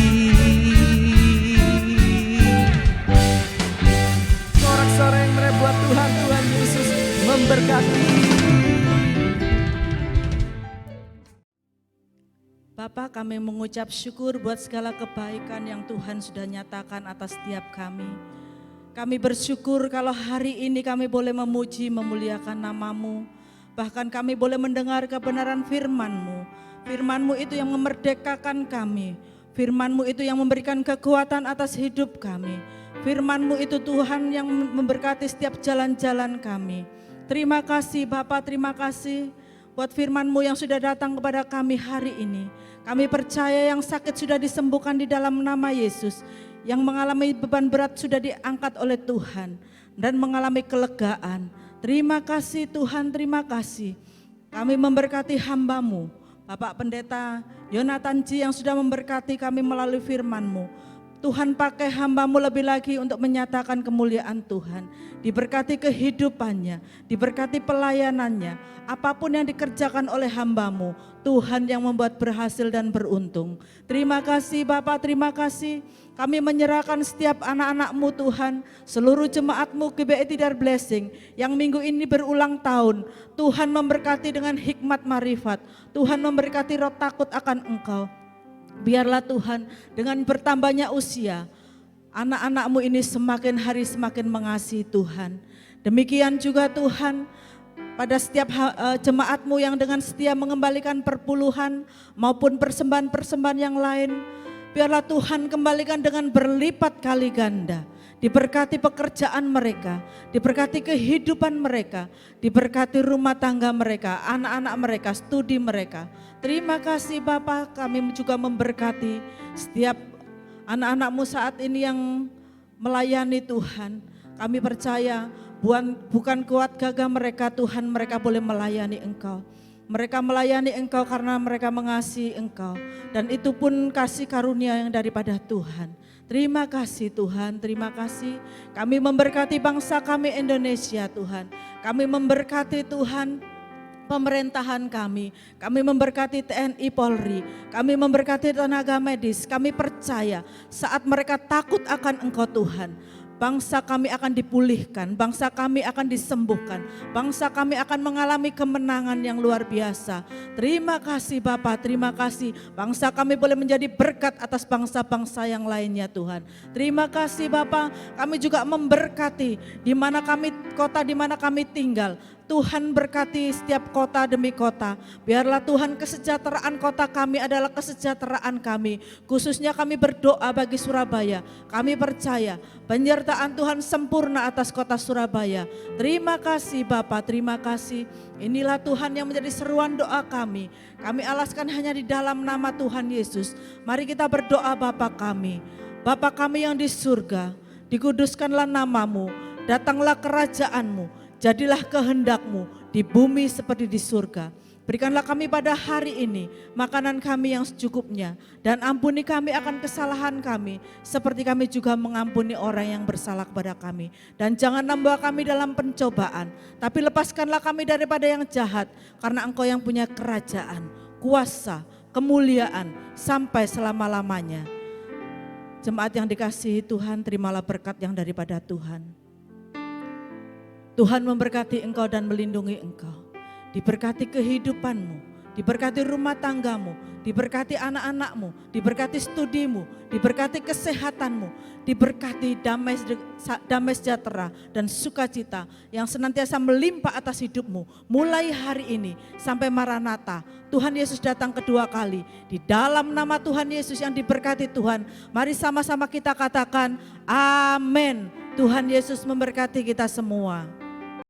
Sorak-sorai yang mereka buat Tuhan, Tuhan Yesus memberkati. Bapak, kami mengucap syukur buat segala kebaikan yang Tuhan sudah nyatakan atas setiap kami. Kami bersyukur kalau hari ini kami boleh memuji, memuliakan nama-Mu. Bahkan kami boleh mendengar kebenaran firman-Mu. Firman-Mu itu yang memerdekakan kami. Firman-Mu itu yang memberikan kekuatan atas hidup kami. Firman-Mu itu Tuhan yang memberkati setiap jalan-jalan kami. Terima kasih Bapak, terima kasih buat firman-Mu yang sudah datang kepada kami hari ini. Kami percaya yang sakit sudah disembuhkan di dalam nama Yesus. Yang mengalami beban berat sudah diangkat oleh Tuhan dan mengalami kelegaan. Terima kasih Tuhan, terima kasih. Kami memberkati hamba-Mu, Bapak Pendeta Yonatan Ji yang sudah memberkati kami melalui firman-Mu. Tuhan pakai hamba-Mu lebih lagi untuk menyatakan kemuliaan Tuhan. Diberkati kehidupannya, diberkati pelayanannya. Apapun yang dikerjakan oleh hamba-Mu, Tuhan yang membuat berhasil dan beruntung. Terima kasih Bapak, terima kasih. Kami menyerahkan setiap anak-anak-Mu Tuhan, seluruh jemaat-Mu GBI Tidar Blessing yang minggu ini berulang tahun. Tuhan memberkati dengan hikmat marifat, Tuhan memberkati roh takut akan Engkau. Biarlah Tuhan dengan bertambahnya usia, anak-anak-Mu ini semakin hari semakin mengasihi Tuhan. Demikian juga Tuhan, pada setiap jemaat-Mu yang dengan setia mengembalikan perpuluhan maupun persembahan-persembahan yang lain, biarlah Tuhan kembalikan dengan berlipat kali ganda. Diberkati pekerjaan mereka, diberkati kehidupan mereka, diberkati rumah tangga mereka, anak-anak mereka, studi mereka. Terima kasih Bapak, kami juga memberkati setiap anak-anak-Mu saat ini yang melayani Tuhan. Kami percaya bukan kuat gagah mereka Tuhan, mereka boleh melayani Engkau. Mereka melayani Engkau karena mereka mengasihi Engkau. Dan itu pun kasih karunia yang daripada Tuhan. Terima kasih Tuhan, terima kasih. Kami memberkati bangsa kami Indonesia Tuhan. Kami memberkati Tuhan pemerintahan kami memberkati TNI Polri, kami memberkati tenaga medis. Kami percaya saat mereka takut akan Engkau Tuhan, bangsa kami akan dipulihkan, bangsa kami akan disembuhkan, bangsa kami akan mengalami kemenangan yang luar biasa. Terima kasih Bapa, terima kasih. Bangsa kami boleh menjadi berkat atas bangsa-bangsa yang lainnya Tuhan. Terima kasih Bapa, kami juga memberkati di mana kami, kota di mana kami tinggal. Tuhan berkati setiap kota demi kota. Biarlah Tuhan kesejahteraan kota kami adalah kesejahteraan kami. Khususnya kami berdoa bagi Surabaya. Kami percaya penyertaan Tuhan sempurna atas kota Surabaya. Terima kasih Bapa, terima kasih. Inilah Tuhan yang menjadi seruan doa kami. Kami alaskan hanya di dalam nama Tuhan Yesus. Mari kita berdoa Bapa kami. Bapa kami yang di surga, dikuduskanlah namamu, datanglah kerajaanmu. Jadilah kehendak-Mu di bumi seperti di surga. Berikanlah kami pada hari ini makanan kami yang secukupnya. Dan ampuni kami akan kesalahan kami, seperti kami juga mengampuni orang yang bersalah kepada kami. Dan jangan membawa kami dalam pencobaan, tapi lepaskanlah kami daripada yang jahat. Karena Engkau yang punya kerajaan, kuasa, kemuliaan sampai selama-lamanya. Jemaat yang dikasihi Tuhan, terimalah berkat yang daripada Tuhan. Tuhan memberkati engkau dan melindungi engkau. Diberkati kehidupanmu, diberkati rumah tanggamu, diberkati anak-anakmu, diberkati studimu, diberkati kesehatanmu, diberkati damai sejahtera dan sukacita yang senantiasa melimpah atas hidupmu. Mulai hari ini sampai Maranatha, Tuhan Yesus datang kedua kali. Di dalam nama Tuhan Yesus yang diberkati Tuhan, mari sama-sama kita katakan amin. Tuhan Yesus memberkati kita semua.